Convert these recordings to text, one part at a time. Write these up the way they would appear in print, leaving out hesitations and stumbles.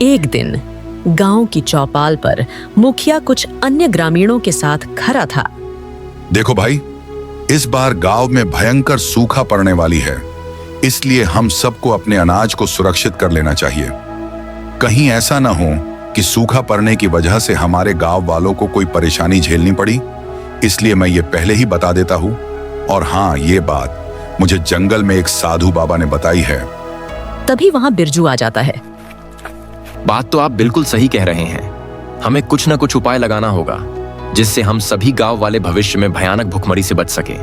एक दिन गांव की चौपाल पर मुखिया कुछ अन्य ग्रामीणों के साथ खड़ा था। देखो भाई, इस बार गांव में भयंकर सूखा पड़ने वाली है, इसलिए हम सबको अपने अनाज को सुरक्षित कर लेना चाहिए। कहीं ऐसा ना हो कि सूखा पड़ने की वजह से हमारे गांव वालों को कोई परेशानी झेलनी पड़ी, इसलिए मैं ये पहले ही बता देता हूँ। और हाँ, ये बात मुझे जंगल में एक साधु बाबा ने बताई है। तभी वहां बिरजू आ जाता है। बात तो आप बिल्कुल सही कह रहे हैं। हमें कुछ न कुछ उपाय लगाना होगा जिससे हम सभी गांव वाले भविष्य में भयानक भुखमरी से बच सके।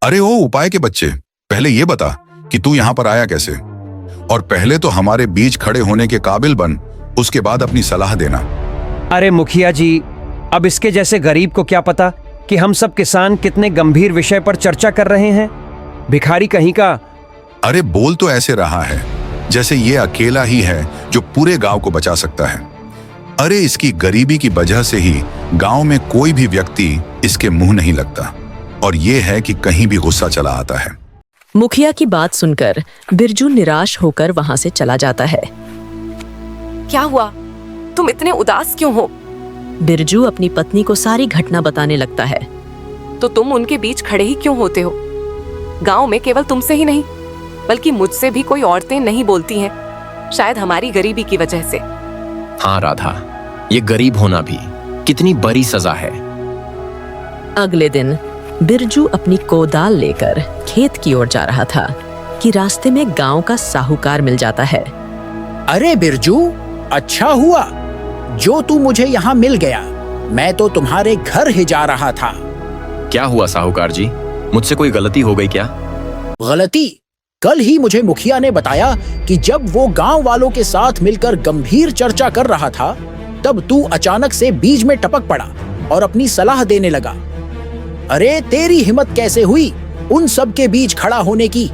अरे ओ उपाय के बच्चे, पहले ये बता कि तू यहाँ पर आया कैसे, और पहले तो हमारे बीच खड़े होने के काबिल बन, उसके बाद अपनी सलाह देना। अरे मुखिया जी, अब इसके जैसे गरीब को क्या पता कि हम सब किसान कितने गंभीर विषय पर चर्चा कर रहे हैं। भिखारी कहीं का। अरे बोल तो ऐसे रहा है जैसे ये अकेला ही है जो पूरे गांव को बचा सकता है। अरे इसकी गरीबी की वजह से ही गांव में कोई भी व्यक्ति इसके मुंह नहीं लगता, और ये है कि कहीं भी गुस्सा चला आता है। मुखिया की बात सुनकर बिरजू निराश होकर वहां से चला जाता है। क्या हुआ? तुम इतने उदास क्यों हो? बिरजू अपनी पत्नी को सारी घटना बताने लगता है। तो तुम उनके बीच खड़े ही क्यों होते हो? गांव में केवल तुमसे ही नहीं बल्कि मुझसे भी कोई औरतें नहीं बोलती हैं, शायद हमारी गरीबी की वजह से। हाँ राधा, ये गरीब होना भी कितनी बड़ी सजा है। अगले दिन बिरजू अपनी कोदाल लेकर खेत की ओर जा रहा था कि रास्ते में गांव का साहूकार मिल जाता है। अरे बिरजू, अच्छा हुआ जो तू मुझे यहाँ मिल गया। मैं तो तुम्हारे घर ही जा रहा था। क्या हुआ साहूकार जी, मुझसे कोई गलती हो गई क्या? गलती? कल ही मुझे मुखिया ने बताया कि जब वो गांव वालों के साथ मिलकर गंभीर चर्चा कर रहा था, तब तू अचानक से बीच में टपक पड़ा और अपनी सलाह देने लगा। अरे तेरी हिम्मत कैसे हुई उन सब के बीच खड़ा होने की?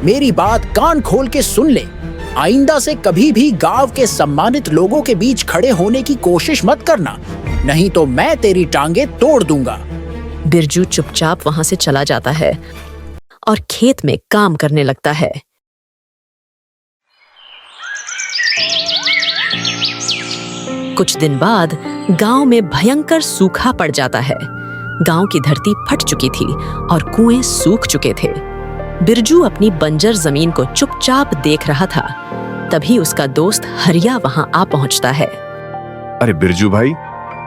मेरी बात कान खोल के सुन ले। आइंदा से कभी भी गांव के सम्मानित लोगों के बीच खड़े होने की कोशिश मत करना, नहीं तो मैं तेरी टांगे तोड़ दूंगा। बिरजू चुपचाप वहां से चला जाता है और खेत में काम करने लगता है। कुछ दिन बाद गांव में भयंकर सूखा पड़ जाता है। गांव की धरती फट चुकी थी और कुएं सूख चुके थे। बिरजू अपनी बंजर जमीन को चुपचाप देख रहा था। तभी उसका दोस्त हरिया वहां आ पहुंचता है। अरे बिरजू भाई,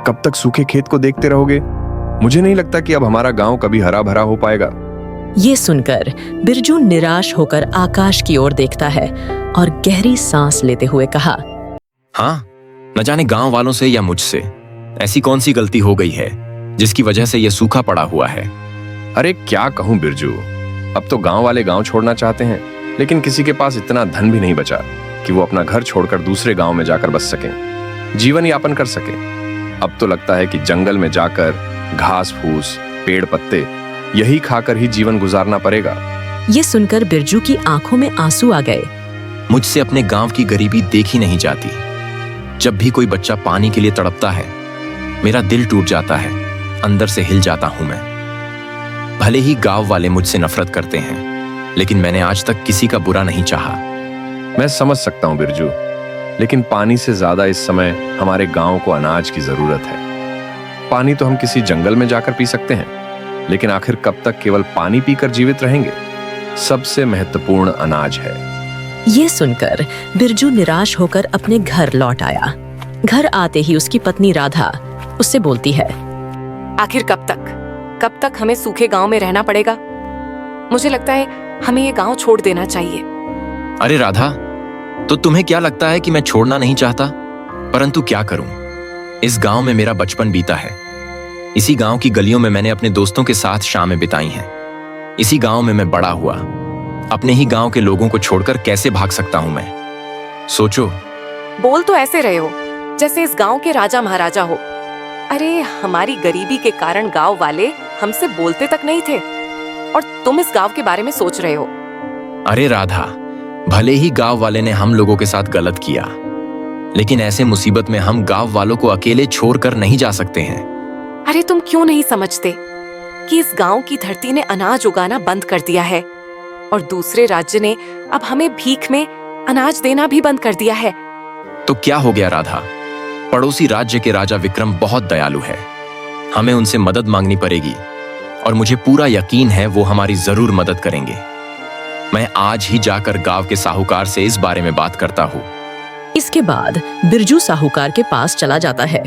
कब तक सूखे खेत को देखते रहोगे? मुझे नहीं लगता कि अब हमारा गांव कभी हरा भरा हो पाएगा। ये सुनकर बिरजू निराश होकर आकाश की ओर देखता है और गहरी सांस लेते हुए कहा, हाँ, न जाने गांव वालों से या मुझसे ऐसी कौन सी गलती हो गई है जिसकी वजह से यह सूखा पड़ा हुआ है। अरे क्या कहूं बिरजू, अब तो गांव वाले गांव छोड़ना चाहते हैं, लेकिन किसी के पास इतना धन भी नहीं बचा कि वो अपना घर छोड़कर दूसरे गांव में जाकर बस सकें, जीवन यापन कर सके। अब तो लगता है कि जंगल में जाकर घास फूस, पेड़ पत्ते यही खाकर ही जीवन गुजारना पड़ेगा। ये सुनकर बिरजू की आंखों में आंसू आ गए। मुझसे अपने गांव की गरीबी देखी नहीं जाती। जब भी कोई बच्चा पानी के लिए तड़पता है, मेरा दिल टूट जाता है, अंदर से हिल जाता हूं मैं। भले ही गांव वाले मुझसे नफरत करते हैं, लेकिन मैंने आज तक किसी का बुरा नहीं चाहा। मैं समझ सकता हूं बिरजू, लेकिन पानी से ज्यादा इस समय हमारे गांव को अनाज की जरूरत है। पानी तो हम किसी जंगल में जाकर पी सकते हैं, लेकिन आखिर कब तक केवल पानी पीकर जीवित रहेंगे? सबसे महत्वपूर्ण अनाज है। ये सुनकर बिरजू निराश होकर अपने घर लौट आया। घर आते ही उसकी पत्नी राधा उससे बोलती है, आखिर कब तक हमें सूखे गांव में रहना पड़ेगा? मुझे लगता है हमें ये गांव छोड़ देना चाहिए। अरे राधा, तो तुम्हें क्या लगता है कि मैं छोड़ना नहीं चाहता? परंतु क्या करूं, इस गांव में मेरा बचपन बीता है। इसी गांव की गलियों में मैंने अपने दोस्तों के साथ शामें बिताई हैं। इसी गांव में मैं बड़ा हुआ। अपने ही गांव के लोगों को छोड़कर कैसे भाग सकता हूं मैं? सोचो। बोल तो ऐसे रहे हो जैसे इस गांव के राजा महाराजा हो। अरे हमारी गरीबी के कारण गांव वाले हमसे बोलते तक नहीं थे, और तुम इस गांव के बारे में सोच रहे हो। अरे राधा, भले ही गांव वाले ने हम लोगों के साथ गलत किया, लेकिन ऐसे मुसीबत में हम गांव वालों को अकेले छोड़कर नहीं जा सकते हैं। अरे तुम क्यों नहीं समझते कि इस गांव की धरती ने अनाज उगाना बंद कर दिया है, और दूसरे राज्य ने अब हमें भीख में अनाज देना भी बंद कर दिया है। तो क्या हो गया राधा? पड़ोसी राज्य के राजा विक्रम बहुत दयालु है। हमें उनसे मदद मांगनी पड़ेगी और मुझे पूरा यकीन है वो हमारी जरूर मदद करेंगे। मैं आज ही जाकर गांव के साहूकार से इस बारे में बात करता हूँ। इसके बाद बिरजू साहूकार के पास चला जाता है।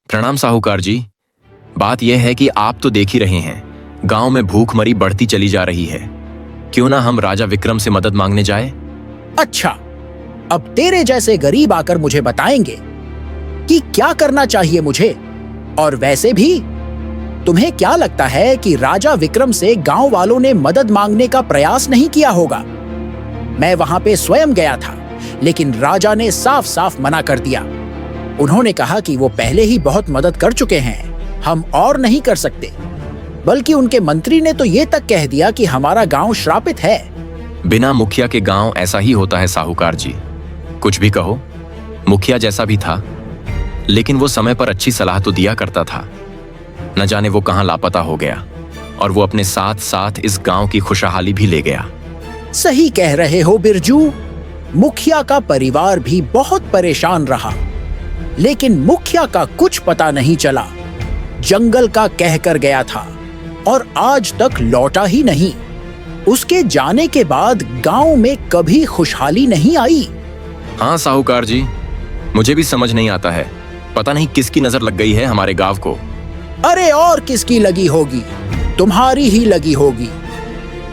प्रणाम साहूकार जी। बात यह है कि आप तो देख ही रहे हैं, गांव में भूखमरी बढ़ती चली जा रही है। क्यों ना हम राजा विक्रम से मदद मांगने जाए? अच्छा, अब तेरे जैसे गरीब आकर मुझे बताएंगे कि क्या करना चाहिए मुझे। और वैसे भी तुम्हें क्या लगता है कि राजा विक्रम से गांव वालों ने मदद मांगने का प्रयास नहीं किया होगा? मैं वहां पे स्वयं गया था, लेकिन राजा ने साफ साफ मना कर दिया। उन्होंने कहा कि वो पहले ही बहुत मदद कर चुके हैं, हम और नहीं कर सकते। बल्कि उनके मंत्री ने तो ये तक कह दिया कि हमारा गांव श्रापित है। बिना मुखिया के गांव ऐसा ही होता है साहूकार जी। कुछ भी कहो, मुखिया जैसा भी था, लेकिन वो समय पर अच्छी सलाह तो दिया करता था। न जाने वो कहां लापता हो गया, और वो अपने साथ साथ इस गांव की खुशहाली भी ले गया। सही कह रहे हो बिरजू, मुखिया का परिवार भी बहुत परेशान रहा, लेकिन मुखिया का कुछ पता नहीं चला। जंगल का कह कर गया था और आज तक लौटा ही नहीं। उसके जाने के बाद गांव में कभी खुशहाली नहीं आई। हाँ साहूकार जी, मुझे भी समझ नहीं आता है। पता नहीं किसकी नजर लग गई है हमारे गांव को। अरे और किसकी लगी होगी? तुम्हारी ही लगी होगी।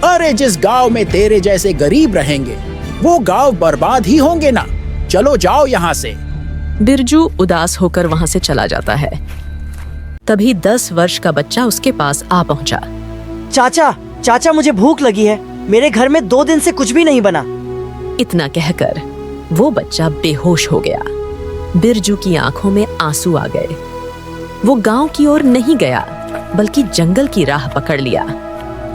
अरे जिस गांव में तेरे जैसे गरीब रहेंगे, वो गांव बर्बाद ही होंगे ना। चलो जाओ यहाँ से। बिरजू उदास होकर वहां से चला जाता है। तभी 10 वर्ष का बच्चा उसके पास आ पहुंचा। चाचा मुझे भूख लगी है। मेरे घर में 2 दिन से कुछ भी नहीं बना। इतना कहकर वो बच्चा बेहोश हो गया। बिरजू की आंखों में आंसू आ गए। वो गांव की ओर नहीं गया, बल्कि जंगल की राह पकड़ लिया।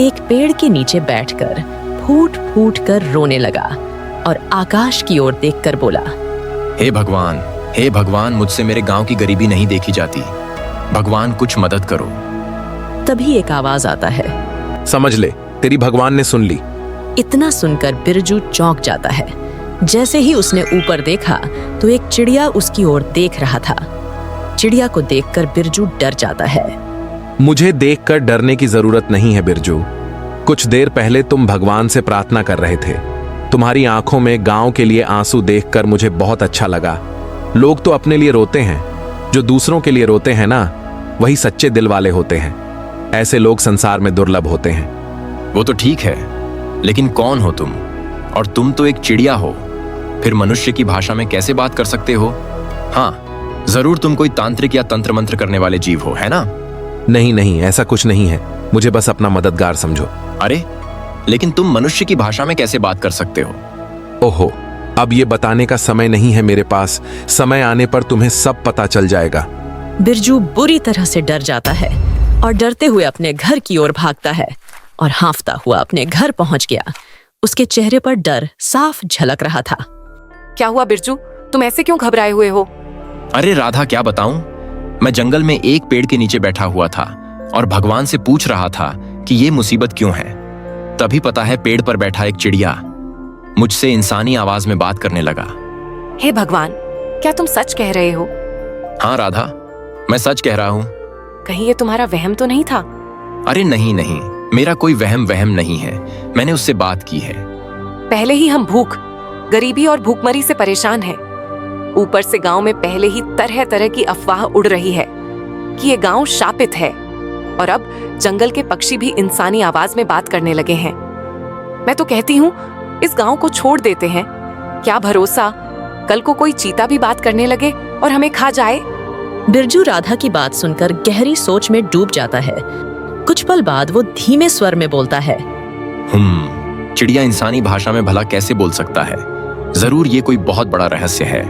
एक पेड़ के नीचे बैठकर फूट फूट कर रोने लगा और आकाश की ओर देखकर बोला, हे भगवान, मुझसे मेरे गांव की गरीबी नहीं देखी जाती। भगवान कुछ मदद करो। तभी एक आवाज आता है, समझ ले, तेरी भगवान ने सुन ली। इतना सुनकर बिरजू चौंक जाता है। जैसे ही उसने ऊपर देखा तो एक चिड़िया उसकी ओर देख रहा था। चिड़िया को देखकर बिरजू डर जाता है। मुझे देखकर डरने की जरूरत नहीं है बिरजू। कुछ देर पहले तुम भगवान से प्रार्थना कर रहे थे। तुम्हारी आंखों में गांव के लिए आंसू देखकर मुझे बहुत अच्छा लगा। लोग तो अपने लिए रोते हैं, जो दूसरों के लिए रोते हैं ना, वही सच्चे दिल वाले होते हैं। ऐसे लोग संसार में दुर्लभ होते हैं। वो तो ठीक है, लेकिन कौन हो तुम? और तुम तो एक चिड़िया हो, फिर मनुष्य की भाषा में कैसे बात कर सकते हो? हाँ, जरूर तुम कोई तांत्रिक या तंत्र मंत्र करने वाले जीव हो, है ना? नहीं, ऐसा कुछ नहीं है। मुझे बस अपना मददगार समझो। अरे, लेकिन तुम मनुष्य की भाषा में कैसे बात कर सकते हो? ओहो, अब ये बताने का समय नहीं है मेरे पास। समय आने पर तुम्हें सब पता चल जाएगा। बिरजू बुरी तरह से डर जाता है और डरते हुए अपने घर की ओर भागता है और हांफता हुआ अपने घर पहुंच गया। उसके चेहरे पर डर साफ झलक रहा था। क्या हुआ बिरजू, तुम ऐसे क्यों घबराए हुए हो? अरे राधा, क्या बताऊं, मैं जंगल में एक पेड़ के नीचे बैठा हुआ था और भगवान से पूछ रहा था कि ये मुसीबत क्यों है। तभी पता है पेड़ पर बैठा एक चिड़िया मुझसे इंसानी आवाज में बात करने लगा। हे भगवान, क्या तुम सच कह रहे हो? हाँ राधा, मैं सच कह रहा हूँ। कहीं ये तुम्हारा वहम तो नहीं था? अरे नहीं, मेरा कोई वहम नहीं है। मैंने उससे बात की है। पहले ही हम भूख, गरीबी और भूखमरी से परेशान हैं। ऊपर से गांव में पहले ही तरह तरह की अफवाह उड़ रही है कि ये गांव शापित है, और अब जंगल के पक्षी भी इंसानी आवाज में बात करने लगे हैं। मैं तो कहती हूँ इस गांव को छोड़ देते हैं। क्या भरोसा, कल को कोई चीता भी बात करने लगे और हमें खा जाए। बिरजू राधा की बात सुनकर गहरी सोच में डूब जाता है। कुछ पल बाद वो धीमे स्वर में बोलता है, चिड़िया इंसानी भाषा में भला कैसे बोल सकता है? जरूर ये कोई बहुत बड़ा रहस्य है।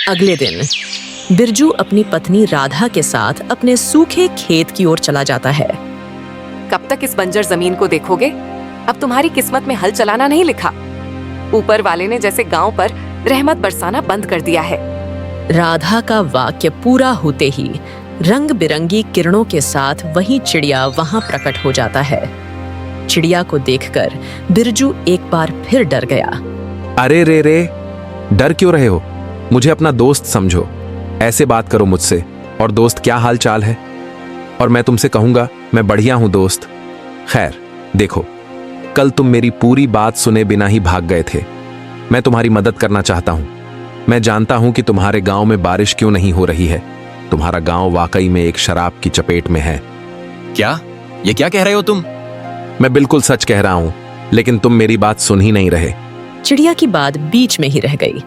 अगले दिन बिरजू अपनी पत्नी राधा के साथ अपने सूखे खेत की ओर चला जाता है। कब तक इस बंजर जमीन को देखोगे? अब तुम्हारी किस्मत में हल चलाना नहीं लिखा। ऊपर वाले ने जैसे गांव पर रहमत बरसाना बंद कर दिया है। राधा का वाक्य पूरा होते ही रंग बिरंगी किरणों के साथ वही चिड़िया वहां प्रकट हो जाता है। चिड़िया को देखकर बिरजू एक बार फिर डर गया अरे रे रे, डर क्यों रहे हो? मुझे अपना दोस्त समझो, ऐसे बात करो मुझसे। और दोस्त, क्या हाल चाल है? और मैं तुमसे कहूंगा, मैं बढ़िया हूं दोस्त। खैर देखो, कल तुम मेरी पूरी बात सुने बिना ही भाग गए थे। मैं तुम्हारी मदद करना चाहता हूं। मैं जानता हूं कि तुम्हारे गांव में बारिश क्यों नहीं हो रही है। तुम्हारा गांव वाकई में एक शराब की चपेट में है। क्या? ये क्या कह रहे हो तुम? मैं बिल्कुल सच कह रहा हूं, लेकिन तुम मेरी बात सुन ही नहीं रहे। चिड़िया की बात बीच में ही रह गई।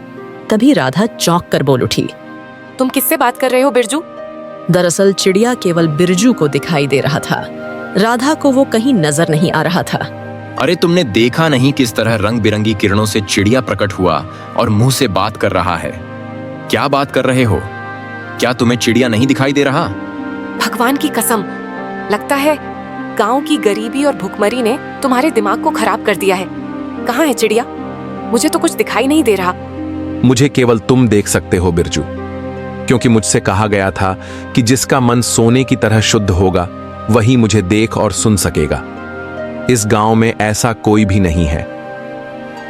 तभी राधा चौंक कर बोल उठी। तुम किससे बात कर रहे हो बिरजू? दरअसल चिड़िया केवल बिरजू को दिखाई दे रहा था, राधा को वो कहीं नजर नहीं आ रहा था। अरे तुमने देखा नहीं किस तरह रंग बिरंगी किरणों से चिड़िया प्रकट हुआ और मुंह से बात कर रहा है? क्या बात कर रहे हो? क्या तुम्हें चिड़िया नहीं दिखाई दे रहा? भगवान की कसम, लगता है गांव की गरीबी और भुखमरी ने तुम्हारे दिमाग को खराब कर दिया है। कहाँ है चिड़िया? मुझे तो कुछ दिखाई नहीं दे रहा। मुझे केवल तुम देख सकते हो बिरजू, क्योंकि मुझसे कहा गया था कि जिसका मन सोने की तरह शुद्ध होगा वही मुझे देख और सुन सकेगा। इस गांव में ऐसा कोई भी नहीं है।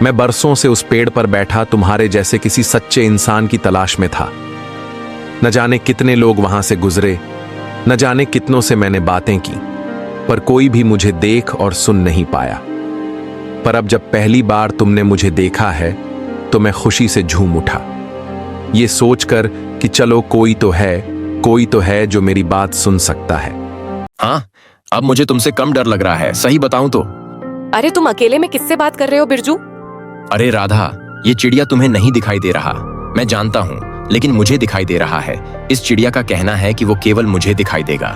मैं बरसों से उस पेड़ पर बैठा तुम्हारे जैसे किसी सच्चे इंसान की तलाश में था। न जाने कितने लोग वहां से गुजरे, न जाने कितनों से मैंने बातें की, पर कोई भी मुझे देख और सुन नहीं पाया। पर अब जब पहली बार तुमने मुझे देखा है तो मैं खुशी से झूम उठा, ये सोचकर कि चलो कोई तो है जो मेरी बात सुन सकता है। हाँ, अब मुझे तुमसे कम डर लग रहा है, सही बताऊं तो। अरे तुम अकेले में किससे बात कर रहे हो बिरजू? अरे राधा, ये चिड़िया तुम्हें नहीं दिखाई दे रहा, मैं जानता हूँ, लेकिन मुझे दिखाई दे रहा है। इस चिड़िया का कहना है कि वो केवल मुझे दिखाई देगा।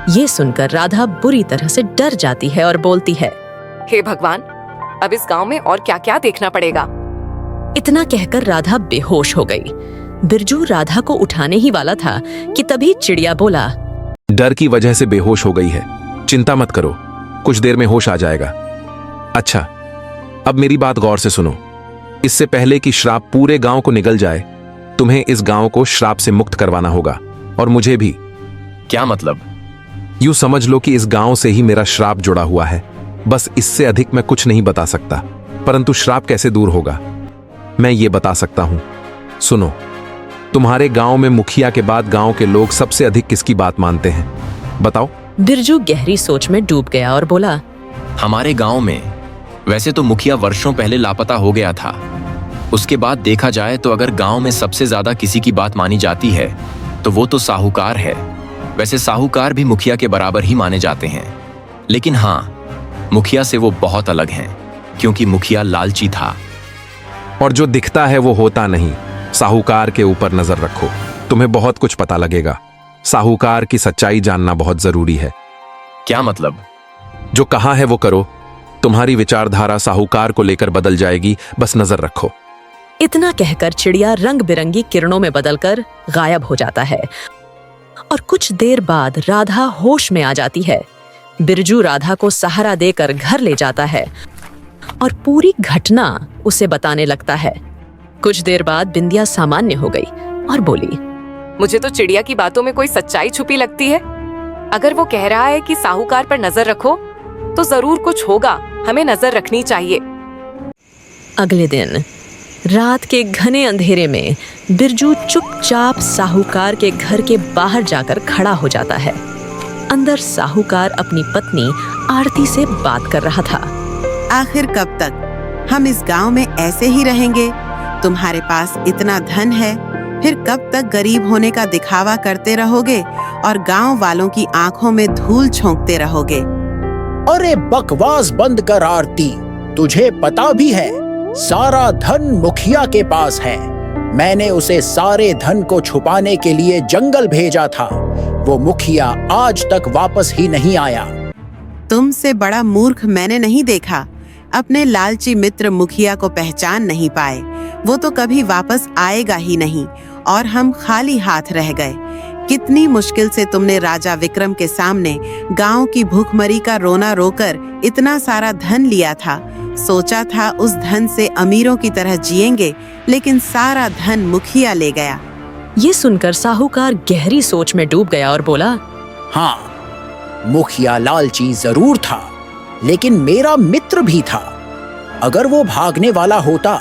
ये सुनकर राधा बुरी तरह से डर जाती है और बोलती है, हे भगवान, अब इस गांव में और क्या क्या देखना पड़ेगा। इतना कहकर राधा बेहोश हो गई। बिरजू राधा को उठाने ही वाला था कि तभी चिड़िया बोला, डर की वजह से बेहोश हो गई है, चिंता मत करो, कुछ देर में होश आ जाएगा। अच्छा, अब मेरी बात गौर से सुनो। इससे पहले कि श्राप पूरे गांव को निगल जाए, तुम्हें इस गांव को श्राप से मुक्त करवाना होगा, और मुझे भी। क्या मतलब? यूं समझ लो कि इस गांव से ही मेरा श्राप जुड़ा हुआ है। बस इससे अधिक मैं कुछ नहीं बता सकता। परंतु श्राप कैसे दूर होगा, मैं ये बता सकता हूं। सुनो, तुम्हारे गांव में मुखिया के बाद गांव के लोग सबसे अधिक किसकी बात मानते हैं, बताओ? बिरजू गहरी सोच में डूब गया और बोला, हमारे गांव में वैसे तो मुखिया वर्षों पहले लापता हो गया था। उसके बाद देखा जाए तो अगर गांव में सबसे ज्यादा किसी की बात मानी जाती है तो वो तो साहूकार है। वैसे साहूकार भी मुखिया के बराबर ही माने जाते हैं, लेकिन हाँ, मुखिया से वो बहुत अलग हैं, क्योंकि मुखिया लालची था। और जो दिखता है वो होता नहीं। साहूकार के ऊपर नजर रखो, तुम्हें बहुत कुछ पता लगेगा। साहूकार की सच्चाई जानना बहुत जरूरी है। क्या मतलब? जो कहा है वो करो, तुम्हारी विचारधारा साहूकार को लेकर बदल जाएगी, बस नजर रखो। इतना कहकर चिड़िया रंग बिरंगी किरणों में बदलकर गायब हो जाता है और कुछ देर बाद राधा होश में आ जाती है। बिरजू राधा को सहारा देकर घर ले जाता है और पूरी घटना उसे बताने लगता है। कुछ देर बाद बिंदिया सामान्य हो गई और बोली, मुझे तो चिड़िया की बातों में कोई सच्चाई छुपी लगती है। अगर वो कह रहा है कि साहूकार पर नजर रखो, तो जरूर कुछ होगा, हमें नजर रखनी चाहिए। अगले दिन रात के घने अंधेरे में बिरजू चुपचाप साहूकार के घर के बाहर जाकर खड़ा हो जाता है। अंदर साहूकार अपनी पत्नी आरती से बात कर रहा था। आखिर कब तक हम इस गांव में ऐसे ही रहेंगे? तुम्हारे पास इतना धन है, फिर कब तक गरीब होने का दिखावा करते रहोगे और गांव वालों की आंखों में धूल झोंकते रहोगे? अरे बकवास बंद कर आरती, तुझे पता भी है सारा धन मुखिया के पास है। मैंने उसे सारे धन को छुपाने के लिए जंगल भेजा था। वो मुखिया आज तक वापस ही नहीं आया। तुमसे बड़ा मूर्ख मैंने नहीं देखा। अपने लालची मित्र मुखिया को पहचान नहीं पाए। वो तो कभी वापस आएगा ही नहीं और हम खाली हाथ रह गए। कितनी मुश्किल से तुमने राजा विक्रम के सामने गांव की भूखमरी का रोना रोकर इतना सारा धन लिया था। सोचा था उस धन से अमीरों की तरह जिएंगे, लेकिन सारा धन मुखिया ले गया। ये सुनकर साहूकार गहरी सोच में डूब गया और बोला, हाँ, मुखिया लालची जरूर था, लेकिन मेरा मित्र भी था। अगर वो भागने वाला होता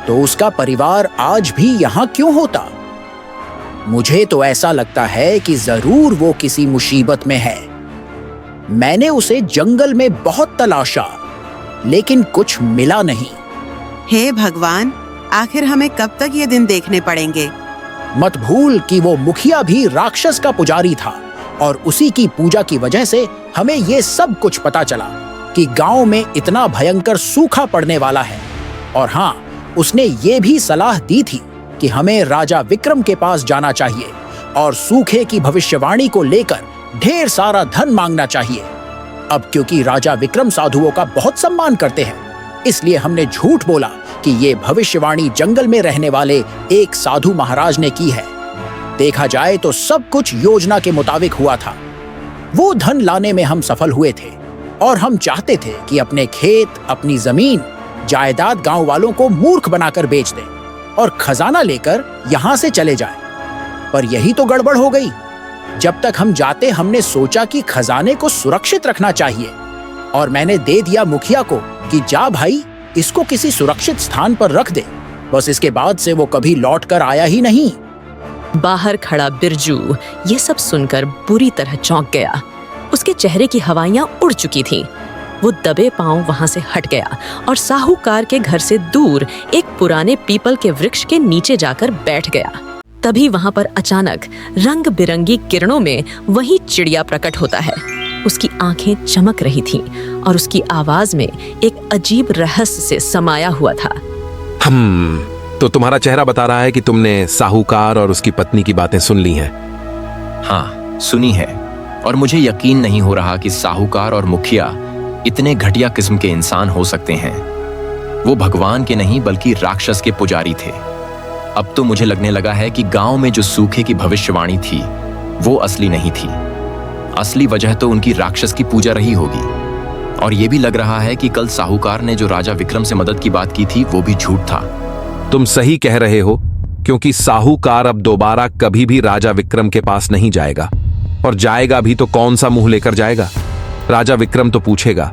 तो उसका परिवार आज भी यहाँ क्यों होता? मुझे तो ऐसा लगता है कि जरूर वो किसी मुसीबत में है। मैंने उसे जंगल में बहुत तलाशा, लेकिन कुछ मिला नहीं। हे भगवान, आखिर हमें कब तक ये दिन देखने पड़ेंगे? मत भूल कि वो मुखिया भी राक्षस का पुजारी था और उसी की पूजा की वजह से हमें ये सब कुछ पता चला कि गांव में इतना भयंकर सूखा पड़ने वाला है। और हाँ, उसने ये भी सलाह दी थी कि हमें राजा विक्रम के पास जाना चाहिए और सूखे की भविष्यवाणी को लेकर ढेर सारा धन मांगना चाहिए। अब क्योंकि राजा विक्रम साधुओं का बहुत सम्मान करते हैं, इसलिए हमने झूठ बोला कि ये भविष्यवाणी जंगल में रहने वाले एक साधु महाराज ने की है। देखा जाए तो सब कुछ योजना के मुताबिक हुआ था। वो धन लाने में हम सफल हुए थे और हम चाहते थे कि अपने खेत, अपनी जमीन, जायदाद गांव वालों को मूर्ख बनाकर बेच दें और खजाना लेकर यहां से चले जाएं। पर यही तो गड़बड़ हो गई। जब तक हम जाते हमने सोचा कि खजाने को सुरक्षित रखना चाहिए और मैंने दे दिया मुखिया को कि जा भाई, इसको किसी सुरक्षित स्थान पर रख दे। बस इसके बाद से वो कभी लौट कर आया ही नहीं। बाहर खड़ा बिरजू ये सब सुनकर बुरी तरह चौंक गया। उसके चेहरे की हवाइयां उड़ चुकी थीं। वो दबे पांव वहां से हट गया और साहूकार के घर से दूर एक पुराने पीपल के वृक्ष के नीचे जाकर बैठ गया। तभी वहां पर अचानक रंग बिरंगी किरणों में वही चिड़िया प्रकट होता है। उसकी आंखें चमक रही थीं और उसकी आवाज में एक अजीब रहस्य से समाया हुआ था। तो तुम्हारा चेहरा बता रहा है कि तुमने साहूकार और उसकी पत्नी की बातें सुन ली हैं। हाँ, सुनी है। और मुझे यकीन नहीं हो रहा कि साहूकार और मुखिया इतने घटिया किस्म के इंसान हो सकते हैं। वो भगवान के नहीं बल्कि राक्षस के पुजारी थे। अब तो मुझे लगने लगा है कि गांव में जो सूखे की भविष्यवाणी थी वो असली नहीं थी। असली वजह तो उनकी राक्षस की पूजा रही होगी। और ये भी लग रहा है कि कल साहूकार ने जो राजा विक्रम से मदद की बात की थी वो भी झूठ था। तुम सही कह रहे हो, क्योंकि साहूकार अब दोबारा कभी भी राजा विक्रम के पास नहीं जाएगा, और जाएगा भी तो कौन सा मुंह लेकर जाएगा। राजा विक्रम तो पूछेगा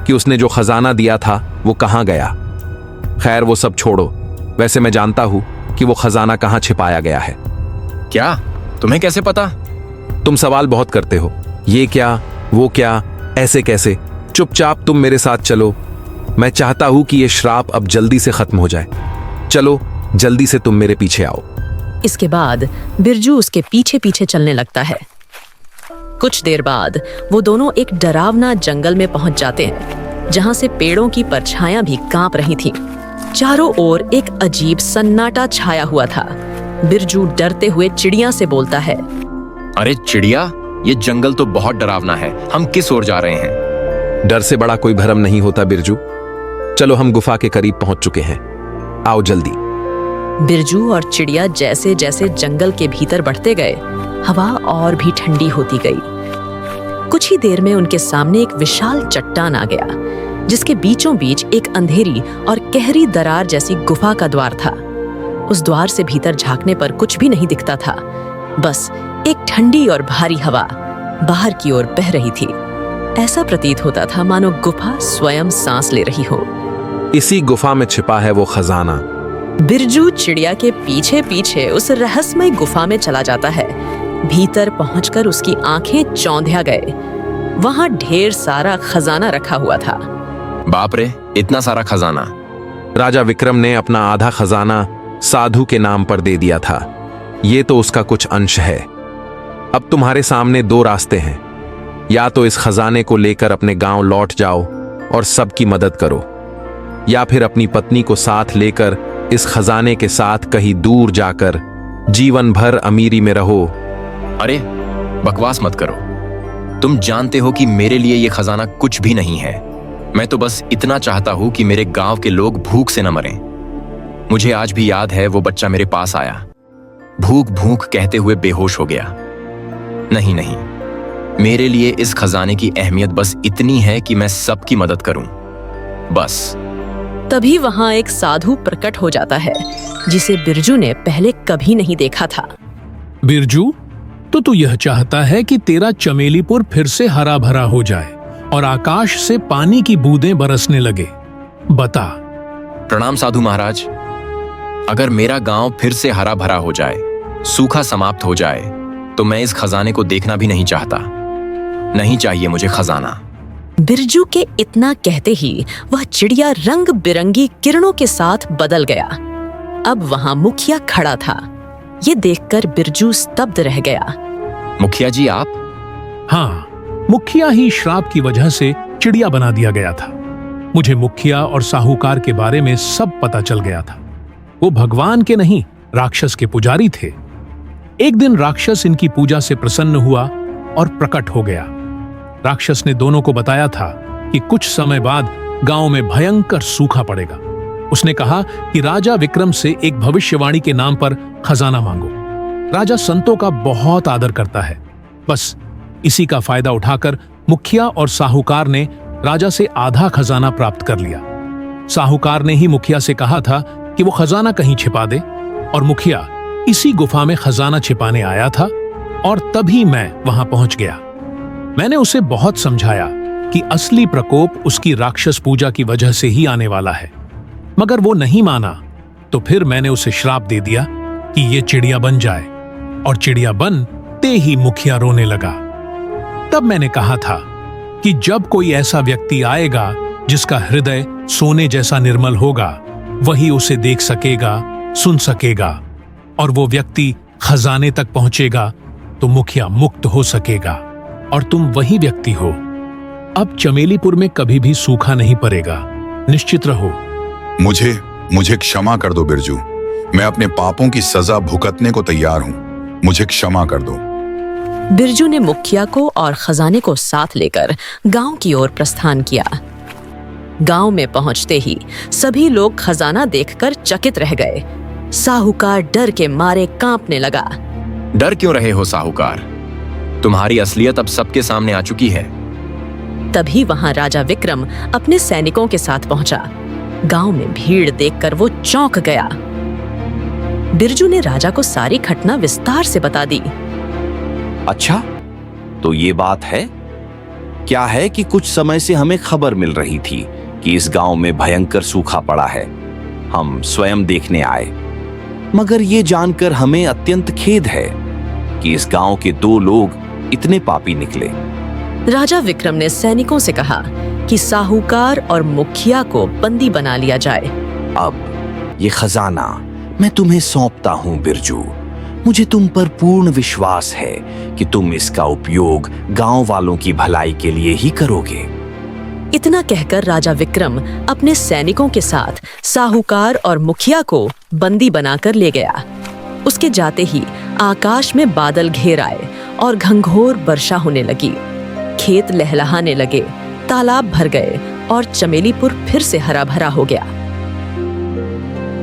कि उसने जो खजाना दिया था वो कहां गया। खैर वो सब छोड़ो। वैसे मैं जानता हूं कि वो खजाना कहां छिपाया गया है। क्या? तुम्हें कैसे पता? तुम सवाल बहुत करते हो, ये क्या, वो क्या, ऐसे कैसे। चुपचाप तुम मेरे साथ चलो। मैं चाहता हूं कि ये श्राप अब जल्दी से खत्म हो जाए। चलो जल्दी से तुम मेरे पीछे आओ। इसके बाद बिरजू उसके पीछे पीछे चलने लगता है। कुछ देर बाद वो दोनों एक डरावना जंगल में पहुंच जाते हैं, जहां से पेड़ों की परछायां भी कांप रही थीं। चारों ओर एक अजीब सन्नाटा छाया हुआ था। बिरजू डरते हुए चिड़िया से बोलता है, अरे चिड़िया, ये जंगल तो बहुत डरावना है। हम किस ओर जा रहे हैं? डर से बड़ा कोई भरम नहीं होता बिरजू। चलो हम गुफा के करीब पहुंच चुके हैं, आओ जल्दी। बिरजू और चिड़िया जैसे जैसे जंगल के भीतर बढ़ते गए, हवा और भी ठंडी होती गई। कुछ ही देर में उनके सामने एक विशाल चट्टान आ गया, जिसके बीचों बीच एक अंधेरी और गहरी दरार जैसी गुफा का द्वार था। उस द्वार से भीतर झांकने पर कुछ भी नहीं दिखता था, बस एक ठंडी और भारी हवा बाहर की ओर बह रही थी। ऐसा प्रतीत होता था मानो गुफा स्वयं सांस ले रही हो। इसी गुफा में छिपा है वो खजाना। बिरजू चिड़िया के पीछे पीछे उस रहस्यमय गुफा में चला जाता है। भीतर पहुंचकर उसकी आंखें चौंधिया गए। वहां ढेर सारा खजाना रखा हुआ था। बाप रे, इतना सारा खजाना! राजा विक्रम ने अपना आधा खजाना साधु के नाम पर दे दिया था। ये तो उसका कुछ अंश है। अब तुम्हारे सामने दो रास्ते हैं, या तो इस खजाने को लेकर अपने गांव लौट जाओ और सबकी मदद करो, या फिर अपनी पत्नी को साथ लेकर इस खजाने के साथ कहीं दूर जाकर जीवन भर अमीरी में रहो। अरे बकवास मत करो। तुम जानते हो कि मेरे लिए ये खजाना कुछ भी नहीं है। मैं तो बस इतना चाहता हूं कि मेरे गांव के लोग भूख से न मरें। मुझे आज भी याद है वो बच्चा मेरे पास आया, भूख भूख कहते हुए बेहोश हो गया। नहीं नहीं, मेरे लिए इस खजाने की अहमियत बस इतनी है कि मैं सबकी मदद करूं, बस। तभी वहां एक साधु प्रकट हो जाता है, जिसे बिरजू ने पहले कभी नहीं देखा था। बिरजू, तो तू यह चाहता है कि तेरा चमेलीपुर फिर से हरा भरा हो जाए और आकाश से पानी की बूंदें बरसने लगे। बता। प्रणाम साधु महाराज। अगर मेरा गांव फिर से हरा भरा हो जाए, सूखा समाप्त हो जाए, तो मैं इस खजाने को देखना भी नहीं चाहता। नहीं चाहिए मुझे खजाना। बिरजू के इतना कहते ही वह चिड़िया रंग बिरंगी किरणों के साथ बदल गया। अब वहां मुखिया खड़ा था। ये देखकर बिरजू स्तब्ध रह गया। मुखिया जी आप? हाँ, मुखिया ही श्राप की वजह से चिड़िया बना दिया गया था। मुझे मुखिया और साहूकार के बारे में सब पता चल गया था। वो भगवान के नहीं, राक्षस के पुजारी थे। एक दिन राक्षस इनकी पूजा से प्रसन्न हुआ और प्रकट हो गया। राक्षस ने दोनों को बताया था कि कुछ समय बाद गांव में भयंकर सूखा पड़ेगा। उसने कहा कि राजा विक्रम से एक भविष्यवाणी के नाम पर खजाना मांगो। राजा संतों का बहुत आदर करता है। बस इसी का फायदा उठाकर मुखिया और साहूकार ने राजा से आधा खजाना प्राप्त कर लिया। साहूकार ने ही मुखिया से कहा था कि वो खजाना कहीं छिपा दे, और मुखिया इसी गुफा में खजाना छिपाने आया था और तभी मैं वहां पहुंच गया। मैंने उसे बहुत समझाया कि असली प्रकोप उसकी राक्षस पूजा की वजह से ही आने वाला है, मगर वो नहीं माना। तो फिर मैंने उसे श्राप दे दिया कि ये चिड़िया बन जाए, और चिड़िया बनते ही मुखिया रोने लगा। तब मैंने कहा था कि जब कोई ऐसा व्यक्ति आएगा जिसका हृदय सोने जैसा निर्मल होगा, वही उसे देख सकेगा, सुन सकेगा, और वो व्यक्ति खजाने तक पहुंचेगा तो मुखिया मुक्त हो सकेगा। और तुम वही व्यक्ति हो। अब चमेलीपुर में कभी भी सूखा नहीं पड़ेगा, निश्चित रहो। मुझे क्षमा कर दो बिरजू। मैं अपने पापों की सजा भुगतने को तैयार हूं। मुझे क्षमा कर दो। बिरजू ने मुखिया को और खजाने को साथ लेकर गांव की ओर प्रस्थान किया। गांव में पहुंचते ही सभी लोग खजाना देखकर चकित रह गए। साहूकार डर के मारे कांपने लगा। डर क्यों रहे हो साहूकार? तुम्हारी असलियत अब सबके सामने आ चुकी है। तभी वहां राजा विक्रम अपने सैनिकों के साथ पहुंचा। गांव में भीड़ देखकर वो चौंक गया। बिरजू ने राजा को सारी घटना विस्तार से बता दी। अच्छा, तो ये बात है? क्या है कि कुछ समय से हमें खबर मिल रही थी कि इस गांव में भयंकर सूखा पड़ा है। हम स्वयं देखने आए, मगर ये जानकर हमें अत्यंत खेद है कि इस गांव के 2 लोग इतने पापी निकले। राजा विक्रम ने सैनिकों से कहा कि साहूकार और मुखिया को बंदी बना लिया जाए। अब ये खजाना मैं तुम्हें सौंपता हूं बिरजू। मुझे तुम पर पूर्ण विश्वास है कि तुम इसका उपयोग गांव वालों की भलाई के लिए ही करोगे। इतना कहकर राजा विक्रम अपने सैनिकों के साथ साहूकार और मुखिया को बंदी बनाकर ले गया। उसके जाते ही आकाश में बादल घेर आए और घंघोर वर्षा होने लगी। खेत लहलहाने लगे, तालाब भर गए और चमेलीपुर फिर से हरा भरा हो गया।